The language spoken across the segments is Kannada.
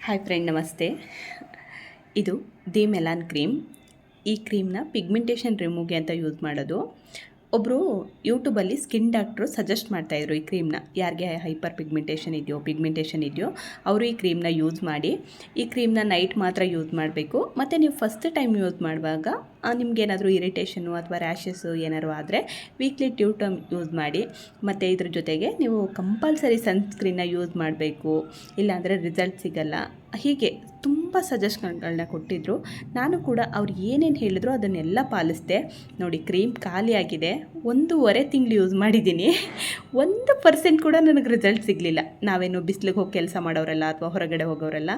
ಹಾಯ್ ಫ್ರೆಂಡ್, ನಮಸ್ತೆ. ಇದು ದಿ ಮೆಲಾನ್ ಕ್ರೀಮ್. ಈ ಕ್ರೀಮ್ನ ಪಿಗ್ಮೆಂಟೇಷನ್ ರಿಮೂವ್ಗೆ ಅಂತ ಯೂಸ್ ಮಾಡೋದು. ಒಬ್ಬರು ಯೂಟ್ಯೂಬಲ್ಲಿ ಸ್ಕಿನ್ ಡಾಕ್ಟ್ರು ಸಜೆಸ್ಟ್ ಮಾಡ್ತಾಯಿದ್ರು ಈ ಕ್ರೀಮ್ನ. ಯಾರಿಗೆ ಹೈಪರ್ ಪಿಗ್ಮೆಂಟೇಷನ್ ಇದೆಯೋ ಅವರು ಈ ಕ್ರೀಮ್ನ ಯೂಸ್ ಮಾಡಿ. ಈ ಕ್ರೀಮ್ನ ನೈಟ್ ಮಾತ್ರ ಯೂಸ್ ಮಾಡಬೇಕು. ಮತ್ತು ನೀವು ಫಸ್ಟ್ ಟೈಮ್ ಯೂಸ್ ಮಾಡುವಾಗ ನಿಮಗೇನಾದರೂ ಇರಿಟೇಷನು ಅಥವಾ ರ್ಯಾಷಸ್ಸು ಏನಾದ್ರು ಆದರೆ ವೀಕ್ಲಿ 2 ಟೈಮ್ ಯೂಸ್ ಮಾಡಿ. ಮತ್ತು ಇದ್ರ ಜೊತೆಗೆ ನೀವು ಕಂಪಲ್ಸರಿ ಸನ್ಸ್ಕ್ರೀನ್ನ ಯೂಸ್ ಮಾಡಬೇಕು, ಇಲ್ಲಾಂದರೆ ರಿಸಲ್ಟ್ ಸಿಗಲ್ಲ. ಹೀಗೆ ತುಂಬ ಸಜೆಷನ್ಗಳನ್ನ ಕೊಟ್ಟಿದ್ದರು. ನಾನು ಕೂಡ ಅವ್ರು ಏನೇನು ಹೇಳಿದ್ರು ಅದನ್ನೆಲ್ಲ ಪಾಲಿಸಿದೆ. ನೋಡಿ, ಕ್ರೀಮ್ ಖಾಲಿಯಾಗಿದೆ. 1.5 ತಿಂಗಳು ಯೂಸ್ ಮಾಡಿದ್ದೀನಿ. 1% ಕೂಡ ನನಗೆ ರಿಸಲ್ಟ್ ಸಿಗಲಿಲ್ಲ. ನಾವೇನು ಬಿಸಿಲಿಗೆ ಹೋಗಿ ಕೆಲಸ ಮಾಡೋರಲ್ಲ ಅಥವಾ ಹೊರಗಡೆ ಹೋಗೋರೆಲ್ಲ,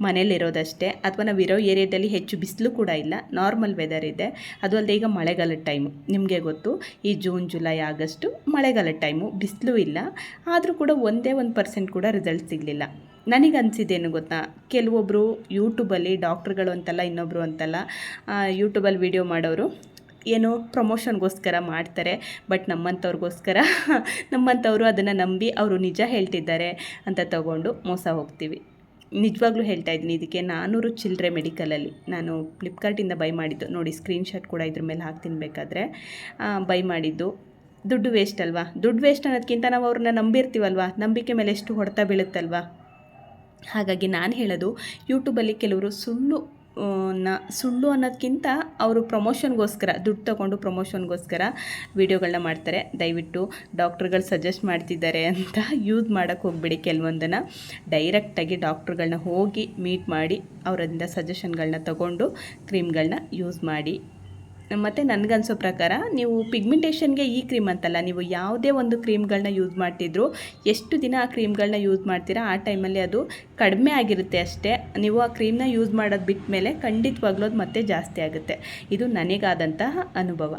ಮನೇಲಿರೋದಷ್ಟೇ. ಅಥವಾ ನಾವಿರೋ ಏರಿಯಾದಲ್ಲಿ ಹೆಚ್ಚು ಬಿಸಿಲು ಕೂಡ ಇಲ್ಲ, ನಾರ್ಮಲ್ ವೆದರ್ ಇದೆ. ಅದು ಅಲ್ಲದೆ ಈಗ ಮಳೆಗಾಲದ ಟೈಮು, ನಿಮಗೆ ಗೊತ್ತು, ಈ ಜೂನ್ ಜುಲೈ ಆಗಸ್ಟು ಮಳೆಗಾಲದ ಟೈಮು, ಬಿಸಿಲು ಇಲ್ಲ. ಆದರೂ ಕೂಡ 1% ಕೂಡ ರಿಸಲ್ಟ್ ಸಿಗಲಿಲ್ಲ. ನನಗೆ ಅನಿಸಿದ್ದೇನು ಗೊತ್ತಾ, ಕೆಲವೊಬ್ಬರು ಯೂಟ್ಯೂಬಲ್ಲಿ ಡಾಕ್ಟ್ರುಗಳು ಅಂತಲ್ಲ, ಇನ್ನೊಬ್ಬರು ಅಂತಲ್ಲ, ಯೂಟ್ಯೂಬಲ್ಲಿ ವಿಡಿಯೋ ಮಾಡೋರು ಏನೋ ಪ್ರಮೋಷನ್ಗೋಸ್ಕರ ಮಾಡ್ತಾರೆ. ಬಟ್ ನಮ್ಮಂಥವ್ರು ಅದನ್ನು ನಂಬಿ ಅವರು ನಿಜ ಹೇಳ್ತಿದ್ದಾರೆ ಅಂತ ತಗೊಂಡು ಮೋಸ ಹೋಗ್ತೀವಿ. ನಿಜವಾಗ್ಲೂ ಹೇಳ್ತಾ ಇದ್ದೀನಿ. ಇದಕ್ಕೆ 400 ಚಿಲ್ಲರೆ ಮೆಡಿಕಲಲ್ಲಿ ನಾನು ಫ್ಲಿಪ್ಕಾರ್ಟಿಂದ ಬೈ ಮಾಡಿದ್ದು. ನೋಡಿ, ಸ್ಕ್ರೀನ್ಶಾಟ್ ಕೂಡ ಇದ್ರ ಮೇಲೆ ಹಾಕ್ತೀನಿ ಬೇಕಾದರೆ. ಬೈ ಮಾಡಿದ್ದು ದುಡ್ಡು ವೇಸ್ಟ್ ಅಲ್ವಾ? ದುಡ್ಡು ವೇಸ್ಟ್ ಅನ್ನೋದಕ್ಕಿಂತ ನಾವು ಅವ್ರನ್ನ ನಂಬಿರ್ತೀವಲ್ವ, ನಂಬಿಕೆ ಮೇಲೆ ಎಷ್ಟು ಹೊಡೆತ ಬೀಳುತ್ತಲ್ವ. ಹಾಗಾಗಿ ನಾನು ಹೇಳೋದು, ಯೂಟ್ಯೂಬಲ್ಲಿ ಕೆಲವರು ಸುಳ್ಳು ಅನ್ನೋದಕ್ಕಿಂತ ಅವರು ಪ್ರಮೋಷನ್ಗೋಸ್ಕರ ದುಡ್ಡು ತೊಗೊಂಡು ಪ್ರಮೋಷನ್ಗೋಸ್ಕರ ವೀಡಿಯೋಗಳನ್ನ ಮಾಡ್ತಾರೆ. ದಯವಿಟ್ಟು ಡಾಕ್ಟ್ರುಗಳು ಸಜೆಸ್ಟ್ ಮಾಡ್ತಿದ್ದಾರೆ ಅಂತ ಯೂಸ್ ಮಾಡೋಕ್ಕೆ ಹೋಗ್ಬಿಡಿ. ಕೆಲವೊಂದನ್ನು ಡೈರೆಕ್ಟಾಗಿ ಡಾಕ್ಟ್ರುಗಳನ್ನ ಹೋಗಿ ಮೀಟ್ ಮಾಡಿ ಅವರಿಂದ ಸಜೆಷನ್ಗಳನ್ನ ತೊಗೊಂಡು ಕ್ರೀಮ್ಗಳನ್ನ ಯೂಸ್ ಮಾಡಿ. ಮತ್ತು ನನಗನ್ಸೋ ಪ್ರಕಾರ ನೀವು ಪಿಗ್ಮೆಂಟೇಷನ್ಗೆ ಈ ಕ್ರೀಮ್ ಅಂತಲ್ಲ, ನೀವು ಯಾವುದೇ ಒಂದು ಕ್ರೀಮ್ಗಳನ್ನ ಯೂಸ್ ಮಾಡ್ತಿದ್ರು, ಎಷ್ಟು ದಿನ ಆ ಕ್ರೀಮ್ಗಳನ್ನ ಯೂಸ್ ಮಾಡ್ತೀರಾ ಆ ಟೈಮಲ್ಲಿ ಅದು ಕಡಿಮೆ ಆಗಿರುತ್ತೆ ಅಷ್ಟೇ. ನೀವು ಆ ಕ್ರೀಮ್ನ ಯೂಸ್ ಮಾಡೋದು ಬಿಟ್ಟ ಮೇಲೆ ಖಂಡಿತವಾಗ್ಲೂ ಅದು ಮತ್ತೆ ಜಾಸ್ತಿ ಆಗುತ್ತೆ. ಇದು ನನಗಾದಂತಹ ಅನುಭವ.